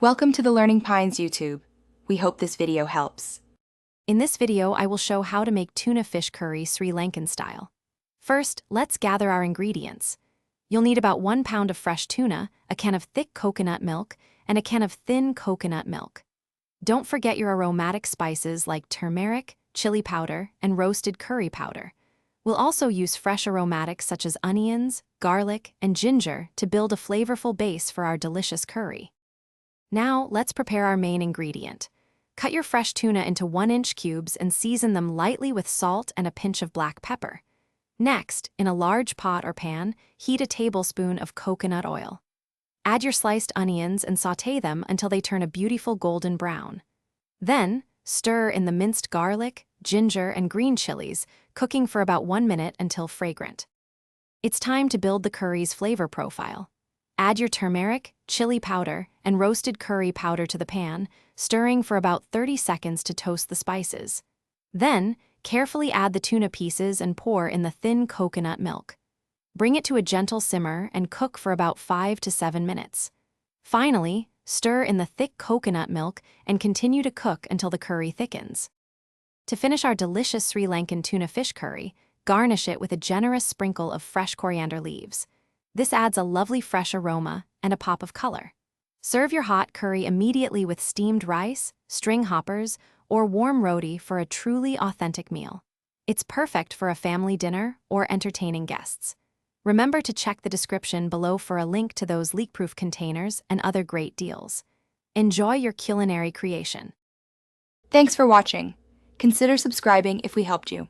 Welcome to the Learning Pines YouTube. We hope this video helps. In this video, I will show how to make tuna fish curry Sri Lankan style. First, let's gather our ingredients. You'll need about 1 pound of fresh tuna, a can of thick coconut milk, and a can of thin coconut milk. Don't forget your aromatic spices like turmeric, chili powder, and roasted curry powder. We'll also use fresh aromatics such as onions, garlic, and ginger to build a flavorful base for our delicious curry. Now, let's prepare our main ingredient. Cut your fresh tuna into 1-inch cubes and season them lightly with salt and a pinch of black pepper. Next, in a large pot or pan, heat a tablespoon of coconut oil. Add your sliced onions and sauté them until they turn a beautiful golden brown. Then, stir in the minced garlic, ginger, and green chilies, cooking for about 1 minute until fragrant. It's time to build the curry's flavor profile. Add your turmeric, chili powder, and roasted curry powder to the pan, stirring for about 30 seconds to toast the spices. Then, carefully add the tuna pieces and pour in the thin coconut milk. Bring it to a gentle simmer and cook for about 5 to 7 minutes. Finally, stir in the thick coconut milk and continue to cook until the curry thickens. To finish our delicious Sri Lankan tuna fish curry, garnish it with a generous sprinkle of fresh coriander leaves. This adds a lovely fresh aroma and a pop of color. Serve your hot curry immediately with steamed rice, string hoppers, or warm roti for a truly authentic meal. It's perfect for a family dinner or entertaining guests. Remember to check the description below for a link to those leak-proof containers and other great deals. Enjoy your culinary creation. Thanks for watching. Consider subscribing if we helped you.